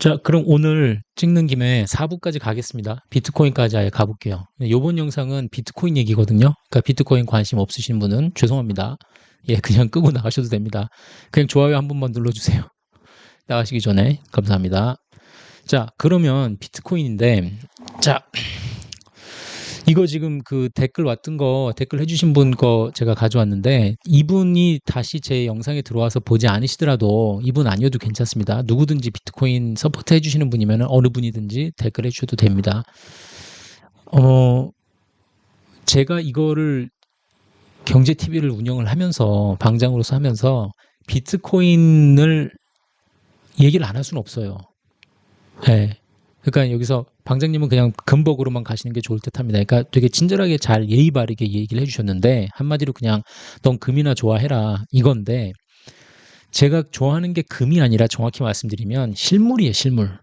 자, 그럼 오늘 찍는 김에 4부까지 가겠습니다. 비트코인까지 아예 가볼게요. 이번 영상은 비트코인 얘기거든요. 그러니까 비트코인 관심 없으신 분은 죄송합니다. 예, 그냥 끄고 나가셔도 됩니다. 그냥 좋아요 한 번만 눌러주세요. 나가시기 전에 감사합니다. 자, 그러면 비트코인인데, 자, 이거 지금 그 댓글 왔던 거, 댓글 해주신 분 거 제가 가져왔는데, 이분이 다시 제 영상에 들어와서 보지 않으시더라도 이분 아니어도 괜찮습니다. 누구든지 비트코인 서포트 해주시는 분이면 어느 분이든지 댓글 해주셔도 됩니다. 제가 이거를 경제TV를 운영을 하면서, 방장으로서 하면서 비트코인을 얘기를 안 할 수는 없어요. 예. 그러니까 여기서 방장님은 그냥 금벅으로만 가시는 게 좋을 듯 합니다. 그러니까 되게 친절하게 잘 예의 바르게 얘기를 해주셨는데, 한마디로 그냥 넌 금이나 좋아해라 이건데, 제가 좋아하는 게 금이 아니라 정확히 말씀드리면 실물이에요, 실물.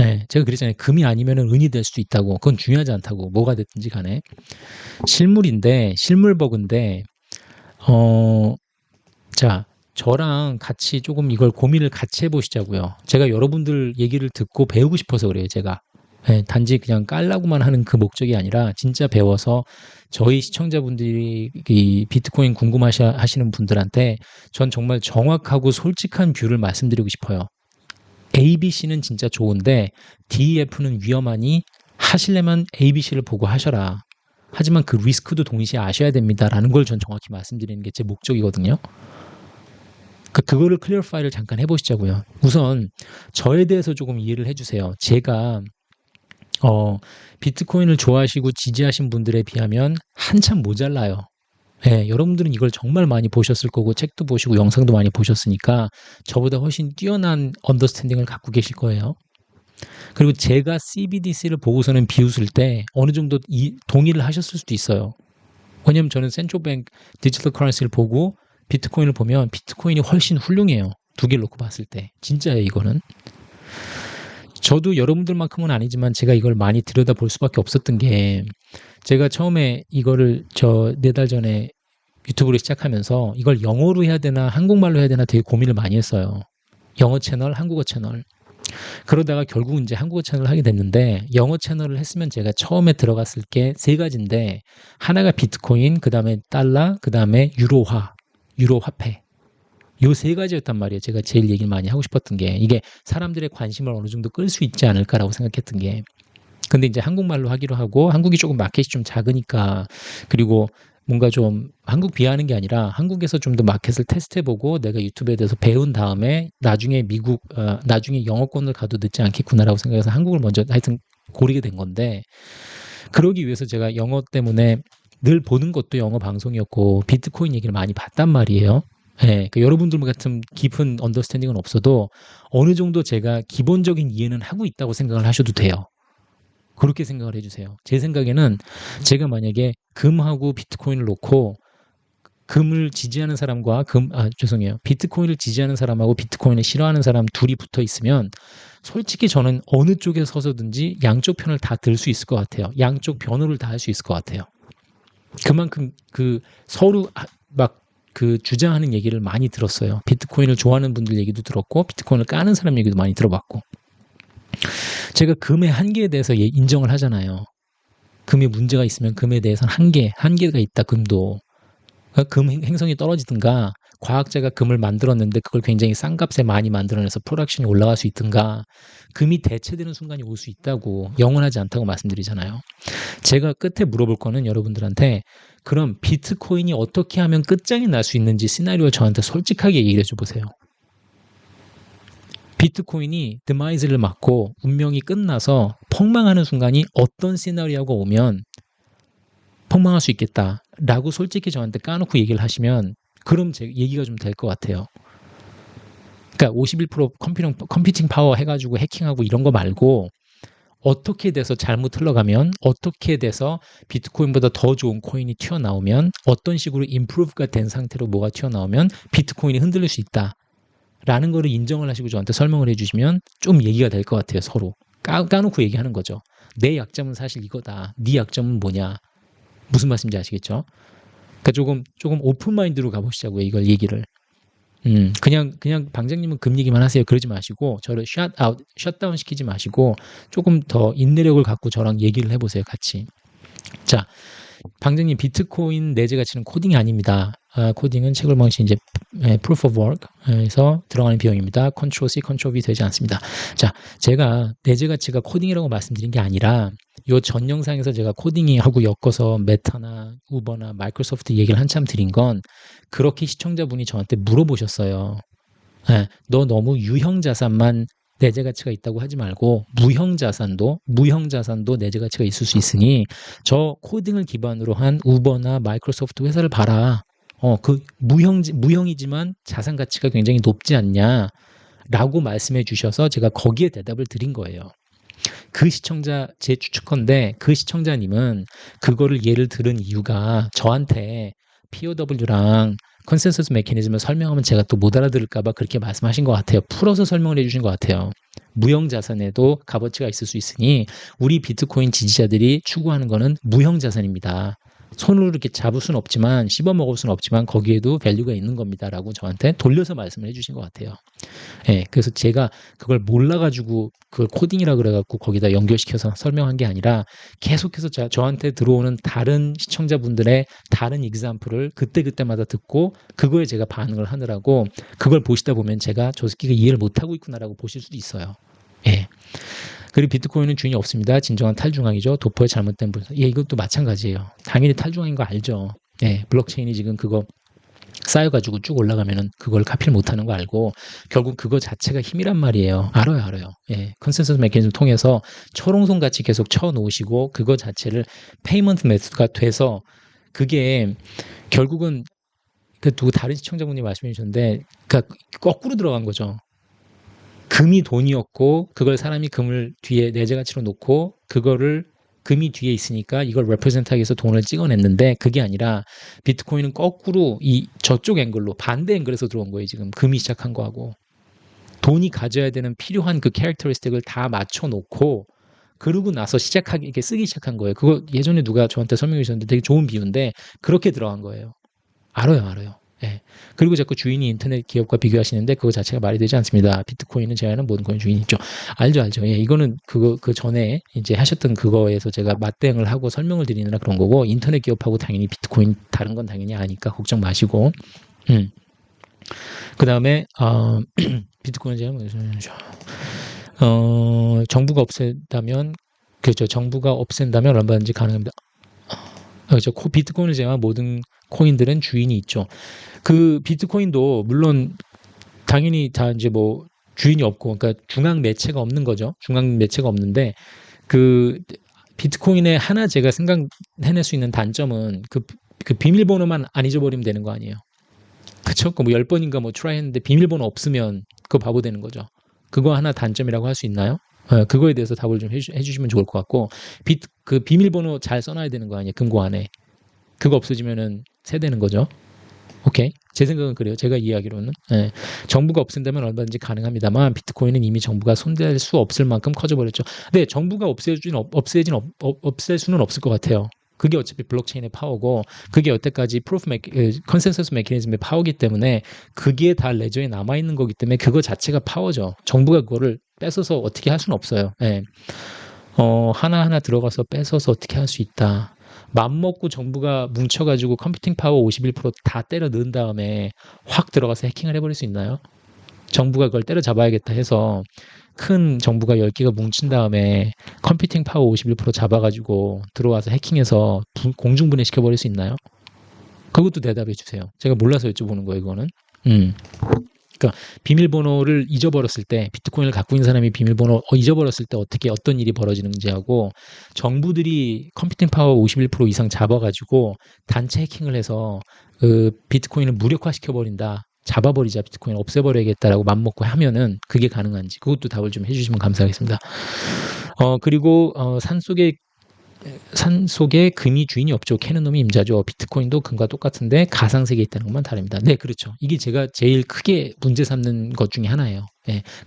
예, 제가 그랬잖아요. 금이 아니면 은이 될 수도 있다고. 그건 중요하지 않다고. 뭐가 됐든지 간에. 실물인데, 실물버그인데, 자, 저랑 같이 조금 이걸 고민을 같이 해보시자고요. 제가 여러분들 얘기를 듣고 배우고 싶어서 그래요, 제가. 예, 단지 그냥 깔라고만 하는 그 목적이 아니라 진짜 배워서 저희 시청자분들이 이 비트코인 궁금하시는 분들한테 전 정말 정확하고 솔직한 뷰를 말씀드리고 싶어요. ABC는 진짜 좋은데 DEF는 위험하니 하시려면 ABC를 보고 하셔라. 하지만 그 리스크도 동시에 아셔야 됩니다라는 걸 전 정확히 말씀드리는 게 제 목적이거든요. 그거를 클리어파이를 잠깐 해보시자고요. 우선 저에 대해서 조금 이해를 해주세요. 제가 비트코인을 좋아하시고 지지하신 분들에 비하면 한참 모자라요. 예, 여러분들은 이걸 정말 많이 보셨을 거고 책도 보시고 영상도 많이 보셨으니까 저보다 훨씬 뛰어난 언더스탠딩을 갖고 계실 거예요. 그리고 제가 CBDC를 보고서는 비웃을 때 어느 정도 동의를 하셨을 수도 있어요. 왜냐면 저는 센트럴뱅크 디지털 커런시를 보고 비트코인을 보면 비트코인이 훨씬 훌륭해요. 두 개를 놓고 봤을 때. 진짜예요, 이거는. 저도 여러분들만큼은 아니지만 제가 이걸 많이 들여다볼 수밖에 없었던 게, 제가 처음에 이거를 4달 전에 유튜브를 시작하면서 이걸 영어로 해야 되나 한국말로 해야 되나 되게 고민을 많이 했어요. 영어 채널, 한국어 채널. 그러다가 결국 이제 한국어 채널을 하게 됐는데, 영어 채널을 했으면 제가 처음에 들어갔을 게 3가지인데, 하나가 비트코인, 그 다음에 달러, 그 다음에 유로 화폐. 요 3가지였단 말이에요. 제가 제일 얘기를 많이 하고 싶었던 게, 이게 사람들의 관심을 어느 정도 끌 수 있지 않을까라고 생각했던 게. 근데 이제 한국말로 하기로 하고, 한국이 조금 마켓이 좀 작으니까, 그리고 뭔가 좀 한국 비하하는 게 아니라 한국에서 좀 더 마켓을 테스트해보고 내가 유튜브에 대해서 배운 다음에 나중에 나중에 영어권을 가도 늦지 않겠구나라고 생각해서 한국을 먼저 하여튼 고르게 된 건데, 그러기 위해서 제가 영어 때문에 늘 보는 것도 영어 방송이었고 비트코인 얘기를 많이 봤단 말이에요. 예, 그 여러분들 같은 깊은 언더스탠딩은 없어도 어느 정도 제가 기본적인 이해는 하고 있다고 생각을 하셔도 돼요. 그렇게 생각을 해주세요. 제 생각에는 제가 만약에 금하고 비트코인을 놓고 금을 지지하는 사람과 비트코인을 지지하는 사람하고 비트코인을 싫어하는 사람 둘이 붙어 있으면 솔직히 저는 어느 쪽에 서서든지 양쪽 편을 다 들 수 있을 것 같아요. 양쪽 변호를 다 할 수 있을 것 같아요. 그만큼 서로 막 주장하는 얘기를 많이 들었어요. 비트코인을 좋아하는 분들 얘기도 들었고 비트코인을 까는 사람 얘기도 많이 들어봤고, 제가 금의 한계에 대해서 인정을 하잖아요. 금에 문제가 있으면 금에 대해서는 한계가 있다, 금도. 금 행성이 떨어지든가, 과학자가 금을 만들었는데 그걸 굉장히 싼 값에 많이 만들어내서 프로덕션이 올라갈 수 있든가, 금이 대체되는 순간이 올 수 있다고, 영원하지 않다고 말씀드리잖아요. 제가 끝에 물어볼 거는 여러분들한테, 그럼 비트코인이 어떻게 하면 끝장이 날 수 있는지 시나리오를 저한테 솔직하게 얘기해 줘 보세요. 비트코인이 드마이즈를 맞고 운명이 끝나서 폭망하는 순간이 어떤 시나리오가 오면 폭망할 수 있겠다라고 솔직히 저한테 까놓고 얘기를 하시면, 그럼 제 얘기가 좀 될 것 같아요. 그러니까 51% 컴퓨팅 파워 해가지고 해킹하고 이런 거 말고, 어떻게 돼서 잘못 흘러가면, 어떻게 돼서 비트코인보다 더 좋은 코인이 튀어나오면, 어떤 식으로 임프루브가 된 상태로 뭐가 튀어나오면 비트코인이 흔들릴 수 있다 라는 거를 인정을 하시고 저한테 설명을 해주시면 좀 얘기가 될 것 같아요. 서로 까놓고 얘기하는 거죠. 내 약점은 사실 이거다, 네 약점은 뭐냐, 무슨 말씀인지 아시겠죠? 그러니까 조금 오픈마인드로 가보시자고요, 이걸 얘기를. 그냥 방장님은 금 얘기만 하세요. 그러지 마시고 저를 셧다운 시키지 마시고 조금 더 인내력을 갖고 저랑 얘기를 해보세요. 같이. 자, 방장님 비트코인 내재 가치는 코딩이 아닙니다. 코딩은 채굴 방식 이제 proof of work에서 들어가는 비용입니다. Ctrl C, Ctrl V 되지 않습니다. 자, 제가 내재 가치가 코딩이라고 말씀드린 게 아니라 요 전 영상에서 제가 코딩하고 엮어서 메타나 우버나 마이크로소프트 얘기를 한참 드린 건 그렇게 시청자분이 저한테 물어보셨어요. 너 너무 유형 자산만 내재 가치가 있다고 하지 말고 무형 자산도 내재 가치가 있을 수 있으니 저 코딩을 기반으로 한 우버나 마이크로소프트 회사를 봐라. 그 무형이지만 자산 가치가 굉장히 높지 않냐? 라고 말씀해 주셔서 제가 거기에 대답을 드린 거예요. 그 시청자, 제 추측컨대 그 시청자님은 그거를 예를 들은 이유가 저한테 POW랑 컨센서스 메커니즘을 설명하면 제가 또 못 알아들을까봐 그렇게 말씀하신 것 같아요. 풀어서 설명을 해주신 것 같아요. 무형 자산에도 값어치가 있을 수 있으니 우리 비트코인 지지자들이 추구하는 거는 무형 자산입니다. 손으로 이렇게 잡을 수는 없지만 씹어 먹을 수는 없지만 거기에도 밸류가 있는 겁니다라고 저한테 돌려서 말씀을 해주신 것 같아요. 그래서 제가 그걸 몰라가지고 그걸 코딩이라 그래갖고 거기다 연결시켜서 설명한 게 아니라 계속해서 저한테 들어오는 다른 시청자분들의 다른 example을 그때그때마다 듣고 그거에 제가 반응을 하느라고 그걸 보시다 보면 제가 저 새끼가 이해를 못하고 있구나라고 보실 수도 있어요. 그리고 비트코인은 주인이 없습니다. 진정한 탈중앙이죠. 도포의 잘못된 분석. 이것도 마찬가지예요. 당연히 탈중앙인 거 알죠. 블록체인이 지금 그거 쌓여가지고 쭉 올라가면은 그걸 카피를 못하는 거 알고 결국 그거 자체가 힘이란 말이에요. 알아요. 컨센서스 메커니즘 통해서 초롱송 같이 계속 쳐놓으시고 그거 자체를 페이먼트 메소드가 돼서 그게 결국은 그 두 다른 시청자분이 말씀해 주셨는데 그러니까 거꾸로 들어간 거죠. 금이 돈이었고 그걸 사람이 금을 뒤에 내재 가치로 놓고 그거를 금이 뒤에 있으니까 이걸 레프레젠트 하기 위해서 돈을 찍어냈는데 그게 아니라 비트코인은 거꾸로 이 저쪽 앵글로 반대 앵글에서 들어온 거예요. 지금 금이 시작한 거하고 돈이 가져야 되는 필요한 그 캐릭터리스틱을 다 맞춰놓고 그러고 나서 이렇게 쓰기 시작한 거예요. 그거 예전에 누가 저한테 설명해 주셨는데 되게 좋은 비유인데 그렇게 들어간 거예요. 알아요. 그리고 자꾸 주인이 인터넷 기업과 비교하시는데 그거 자체가 말이 되지 않습니다. 비트코인은 제외하는 모든 코인 주인이 있죠. 알죠. 이거는 그 전에 이제 하셨던 그거에서 제가 맞대응을 하고 설명을 드리느라 그런 거고 인터넷 기업하고 당연히 비트코인 다른 건 당연히 아니까 걱정 마시고. 그 다음에 비트코인은 제가 정부가 없앤다면 그렇죠. 정부가 없앤다면 얼마든지 가능합니다. 그렇죠. 비트코인을 제외한 모든 코인들은 주인이 있죠. 그 비트코인도 물론 당연히 다 이제 뭐 주인이 없고 그러니까 중앙 매체가 없는 거죠. 중앙 매체가 없는데 그 비트코인의 하나 제가 생각해낼 수 있는 단점은 그 비밀번호만 안 잊어버리면 되는 거 아니에요. 그쵸? 뭐 10번인가 뭐 트라이 했는데 비밀번호 없으면 그거 바보 되는 거죠. 그거 하나 단점이라고 할 수 있나요? 그거에 대해서 답을 좀 해주시면 좋을 것 같고 그 비밀번호 잘 써놔야 되는 거 아니에요. 금고 안에. 그거 없어지면은 세되는 거죠. 오케이. 제 생각은 그래요. 제가 이해하기로는. 정부가 없앤다면 얼마든지 가능합니다만 비트코인은 이미 정부가 손댈 수 없을 만큼 커져버렸죠. 근데 정부가 없앨 수는 없을 것 같아요. 그게 어차피 블록체인의 파워고 그게 여태까지 컨센서스 메커니즘의 파워기 때문에 그게 다 레저에 남아있는 거기 때문에 그거 자체가 파워죠. 정부가 그거를 뺏어서 어떻게 할 수는 없어요. 하나하나 들어가서 뺏어서 어떻게 할 수 있다. 맘먹고 정부가 뭉쳐가지고 컴퓨팅 파워 51%다 때려 넣은 다음에 확 들어가서 해킹을 해버릴 수 있나요? 정부가 그걸 때려잡아야겠다 해서 큰 정부가 10개가 뭉친 다음에 컴퓨팅 파워 51% 잡아가지고 들어와서 해킹해서 공중분해 시켜버릴 수 있나요? 그것도 대답해 주세요. 제가 몰라서 여쭤보는 거예요, 이거는. 그러니까 비밀번호를 잊어버렸을 때 비트코인을 갖고 있는 사람이 비밀번호 잊어버렸을 때 어떤 일이 벌어지는지 하고 정부들이 컴퓨팅 파워 51% 이상 잡아가지고 단체 해킹을 해서 그 비트코인을 무력화시켜버린다. 잡아버리자 비트코인 없애버려야겠다라고 맘먹고 하면은 그게 가능한지 그것도 답을 좀 해주시면 감사하겠습니다. 그리고 산속에 금이 주인이 없죠. 캐는 놈이 임자죠. 비트코인도 금과 똑같은데 가상세계에 있다는 것만 다릅니다. 네, 그렇죠. 이게 제가 제일 크게 문제 삼는 것 중에 하나예요.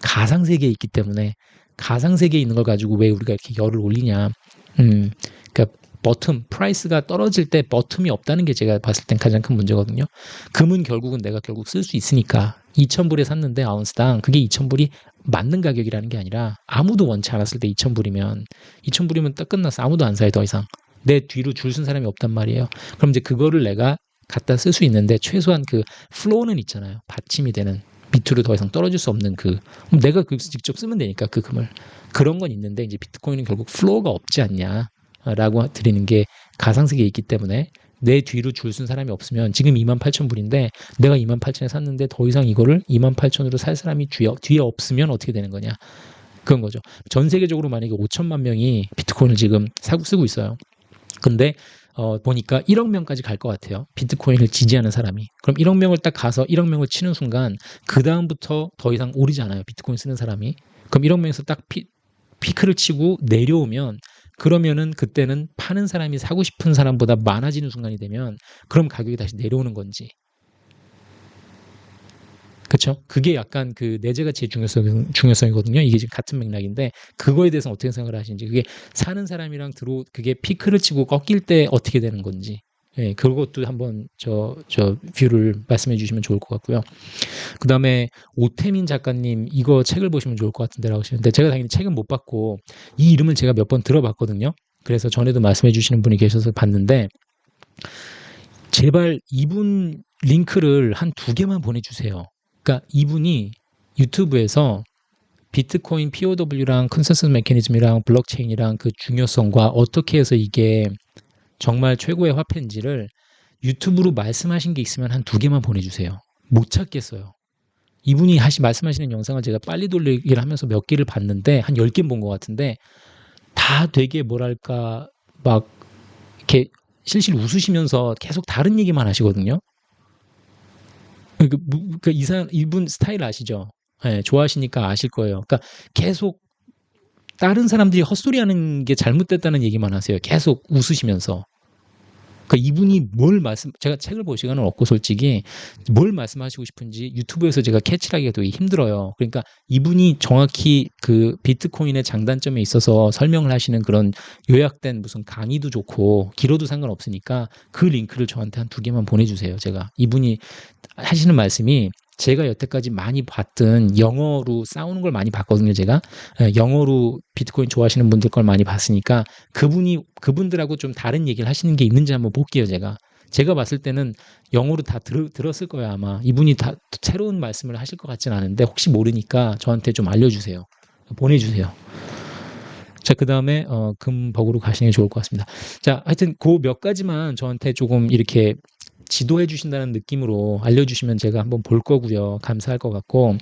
가상세계에 있기 때문에 가상세계에 있는 걸 가지고 왜 우리가 이렇게 열을 올리냐. 그러니까 프라이스가 떨어질 때 버텀이 없다는 게 제가 봤을 땐 가장 큰 문제거든요. 금은 결국은 내가 결국 쓸 수 있으니까 2,000불에 샀는데 아운스당 그게 2,000불이 맞는 가격이라는 게 아니라 아무도 원치 않았을 때 2,000불이면 딱 끝났어. 아무도 안 사요, 더 이상. 내 뒤로 줄 쓴 사람이 없단 말이에요. 그럼 이제 그거를 내가 갖다 쓸 수 있는데 최소한 그 플로우는 있잖아요. 받침이 되는 밑으로 더 이상 떨어질 수 없는 그럼 내가 그 직접 쓰면 되니까 그 금을 그런 건 있는데 이제 비트코인은 결국 플로우가 없지 않냐라고 드리는 게 가상세계에 있기 때문에 내 뒤로 줄 쓴 사람이 없으면 지금 28,000불인데 내가 28,000에 샀는데 더 이상 이거를 28,000으로 살 사람이 뒤에 없으면 어떻게 되는 거냐 그런 거죠. 전 세계적으로 만약에 5천만 명이 비트코인을 지금 쓰고 있어요. 근데 보니까 1억 명까지 갈 것 같아요. 비트코인을 지지하는 사람이. 그럼 1억 명을 딱 가서 1억 명을 치는 순간 그 다음부터 더 이상 오르지 않아요. 비트코인 쓰는 사람이. 그럼 1억 명에서 딱 피크를 치고 내려오면 그러면은 그때는 파는 사람이 사고 싶은 사람보다 많아지는 순간이 되면 그럼 가격이 다시 내려오는 건지. 그쵸? 그게 약간 그 내재 가치의 중요성이거든요. 이게 지금 같은 맥락인데 그거에 대해서 어떻게 생각을 하시는지 그게 사는 사람이랑 그게 피크를 치고 꺾일 때 어떻게 되는 건지 예, 그것도 한번 저 뷰를 말씀해 주시면 좋을 것 같고요. 그 다음에 오태민 작가님 이거 책을 보시면 좋을 것 같은데 라고 하시는데 제가 당연히 책은 못 봤고 이 이름을 제가 몇 번 들어봤거든요. 그래서 전에도 말씀해 주시는 분이 계셔서 봤는데 제발 이분 링크를 한 2개만 보내주세요. 그러니까 이분이 유튜브에서 비트코인 POW랑 컨센서스 메커니즘이랑 블록체인이랑 그 중요성과 어떻게 해서 이게 정말 최고의 화폐인지를 유튜브로 말씀하신 게 있으면 한 2개만 보내주세요. 못 찾겠어요. 이분이 말씀하시는 영상을 제가 빨리 돌리기를 하면서 몇 개를 봤는데 한 10개 본 것 같은데 다 되게 뭐랄까 막 이렇게 실실 웃으시면서 계속 다른 얘기만 하시거든요. 이분 스타일 아시죠? 예, 좋아하시니까 아실 거예요. 그러니까 계속 다른 사람들이 헛소리하는 게 잘못됐다는 얘기만 하세요. 계속 웃으시면서. 그러니까 이분이 제가 책을 볼 시간은 없고 솔직히 뭘 말씀하시고 싶은지 유튜브에서 제가 캐치를 하기가 되게 힘들어요. 그러니까 이분이 정확히 그 비트코인의 장단점에 있어서 설명을 하시는 그런 요약된 무슨 강의도 좋고 길어도 상관없으니까 그 링크를 저한테 한 2개만 보내주세요. 제가 이분이 하시는 말씀이 제가 여태까지 많이 봤던 영어로 싸우는 걸 많이 봤거든요, 제가. 영어로 비트코인 좋아하시는 분들 걸 많이 봤으니까 그분들하고 좀 다른 얘기를 하시는 게 있는지 한번 볼게요, 제가. 제가 봤을 때는 영어로 다 들었을 거예요, 아마. 이분이 다 새로운 말씀을 하실 것 같진 않은데 혹시 모르니까 저한테 좀 알려주세요. 보내주세요. 자, 그 다음에 금버그로 가시는 게 좋을 것 같습니다. 자, 하여튼 그 몇 가지만 저한테 조금 이렇게 지도해 주신다는 느낌으로 알려주시면 제가 한번 볼 거고요. 감사할 것 같고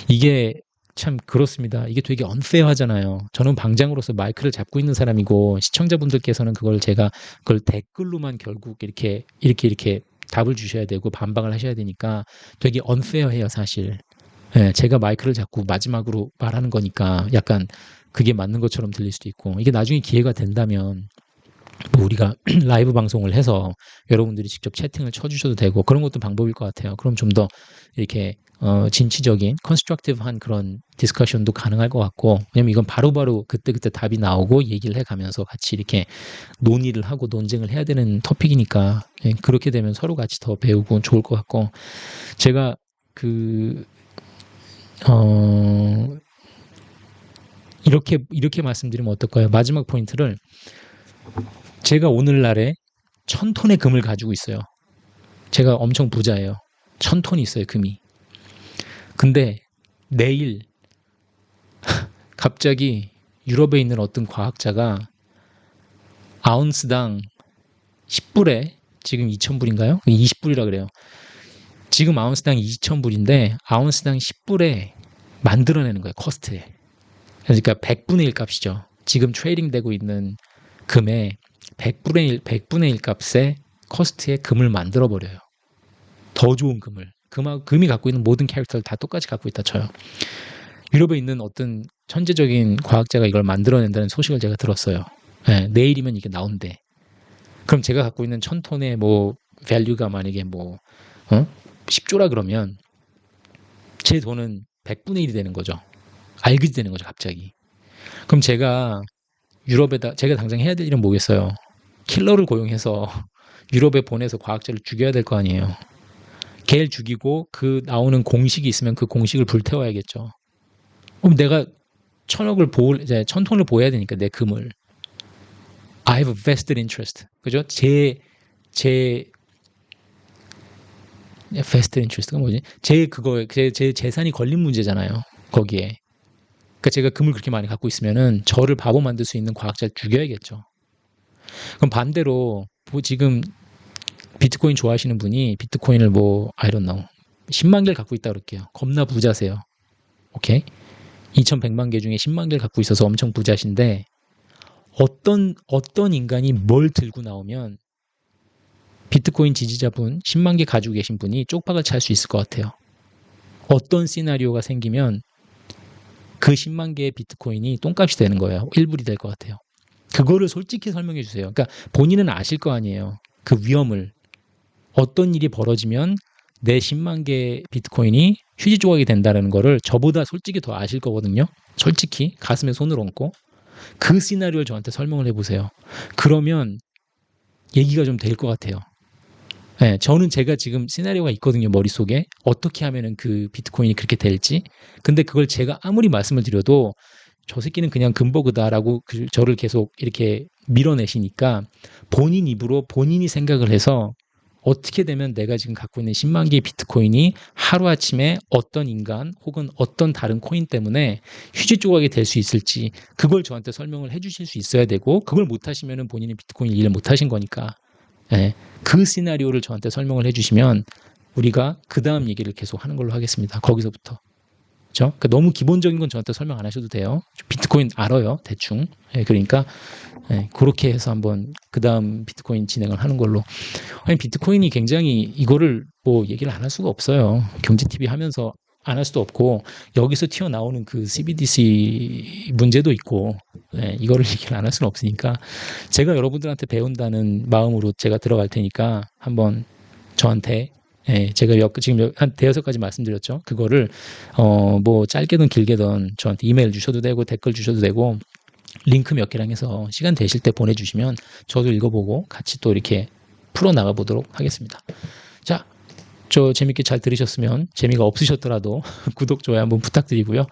이게 참 그렇습니다. 이게 되게 언페어하잖아요. 저는 방장으로서 마이크를 잡고 있는 사람이고 시청자분들께서는 그걸 댓글로만 결국 이렇게 답을 주셔야 되고 반박을 하셔야 되니까 되게 언페어해요, 사실. 예, 제가 마이크를 잡고 마지막으로 말하는 거니까 약간 그게 맞는 것처럼 들릴 수도 있고 이게 나중에 기회가 된다면 뭐 우리가 라이브 방송을 해서 여러분들이 직접 채팅을 쳐주셔도 되고 그런 것도 방법일 것 같아요. 그럼 좀 더 이렇게 진취적인 컨스트럭티브한 그런 디스커션도 가능할 것 같고 왜냐면 이건 바로바로 그때그때 답이 나오고 얘기를 해가면서 같이 이렇게 논의를 하고 논쟁을 해야 되는 토픽이니까 예, 그렇게 되면 서로 같이 더 배우고 좋을 것 같고 제가 이렇게 말씀드리면 어떨까요? 마지막 포인트를 제가 오늘날에 1,000톤의 금을 가지고 있어요. 제가 엄청 부자예요. 1,000톤이 있어요, 금이. 근데 내일 갑자기 유럽에 있는 어떤 과학자가 아운스당 10불에 지금 2,000불인가요? 20불이라 그래요. 지금 아운스당 2,000불인데 아운스당 10불에 만들어내는 거예요, 커스트에. 그러니까 100분의 1 값이죠. 지금 트레이딩되고 있는 금의 100분의 1 값의 커스트에 금을 만들어버려요. 더 좋은 금을. 금이 갖고 있는 모든 캐릭터를 다 똑같이 갖고 있다 쳐요. 유럽에 있는 어떤 천재적인 과학자가 이걸 만들어낸다는 소식을 제가 들었어요. 네, 내일이면 이게 나온대. 그럼 제가 갖고 있는 1,000톤의 밸류가 만약에 10조라 그러면 제 돈은 100분의 1이 되는 거죠. 알게 되는 거죠, 갑자기. 그럼 제가 당장 해야 될 일은 뭐겠어요? 킬러를 고용해서 유럽에 보내서 과학자를 죽여야 될 거 아니에요. 걔를 죽이고 그 나오는 공식이 있으면 그 공식을 불태워야겠죠. 그럼 내가 이제 1,000톤을 보여야 되니까 내 금을. I have a vested interest. 그죠? 제 vested interest가 뭐지? 제 재산이 걸린 문제잖아요. 거기에. 그러니까 제가 금을 그렇게 많이 갖고 있으면은 저를 바보 만들 수 있는 과학자를 죽여야겠죠. 그럼 반대로 지금 비트코인 좋아하시는 분이 비트코인을 I don't know. 10만 개를 갖고 있다 그럴게요. 겁나 부자세요. 오케이? 2,100만 개 중에 10만 개를 갖고 있어서 엄청 부자신데 어떤 인간이 뭘 들고 나오면 비트코인 지지자분 10만 개 가지고 계신 분이 쪽박을 찰 수 있을 것 같아요. 어떤 시나리오가 생기면 그 10만 개의 비트코인이 똥값이 되는 거예요. 1불이 될 것 같아요. 그거를 솔직히 설명해 주세요. 그러니까 본인은 아실 거 아니에요. 그 위험을. 어떤 일이 벌어지면 내 10만 개 비트코인이 휴지 조각이 된다는 거를 저보다 솔직히 더 아실 거거든요. 솔직히 가슴에 손을 얹고 그 시나리오를 저한테 설명을 해보세요. 그러면 얘기가 좀 될 것 같아요. 네, 저는 제가 지금 시나리오가 있거든요. 머릿속에. 어떻게 하면은 그 비트코인이 그렇게 될지. 근데 그걸 제가 아무리 말씀을 드려도 저 새끼는 그냥 금버그다라고 저를 계속 이렇게 밀어내시니까 본인 입으로 본인이 생각을 해서 어떻게 되면 내가 지금 갖고 있는 10만 개의 비트코인이 하루아침에 어떤 인간 혹은 어떤 다른 코인 때문에 휴지 조각이 될 수 있을지 그걸 저한테 설명을 해주실 수 있어야 되고 그걸 못하시면 본인이 비트코인 이해를 못하신 거니까 예, 그 시나리오를 저한테 설명을 해주시면 우리가 그 다음 얘기를 계속 하는 걸로 하겠습니다. 거기서부터. 그렇죠? 그러니까 너무 기본적인 건 저한테 설명 안 하셔도 돼요. 비트코인 알아요, 대충. 예, 그러니까 그렇게 해서 한번 그 다음 비트코인 진행을 하는 걸로. 아니 비트코인이 굉장히 이거를 얘기를 안 할 수가 없어요. 경제 TV 하면서 안 할 수도 없고 여기서 튀어나오는 그 CBDC 문제도 있고 이거를 얘기를 안 할 수는 없으니까 제가 여러분들한테 배운다는 마음으로 제가 들어갈 테니까 한번 저한테 제가 지금 한 대여섯 가지 말씀드렸죠. 그거를 짧게든 길게든 저한테 이메일 주셔도 되고 댓글 주셔도 되고 링크 몇 개랑 해서 시간 되실 때 보내주시면 저도 읽어보고 같이 또 이렇게 풀어나가 보도록 하겠습니다. 자, 저 재밌게 잘 들으셨으면 재미가 없으셨더라도 구독, 좋아요 한번 부탁드리고요.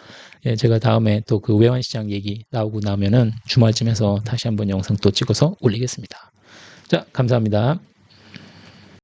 제가 다음에 또 그 외환시장 얘기 나오고 나면은 주말쯤 해서 다시 한번 영상 또 찍어서 올리겠습니다. 자, 감사합니다.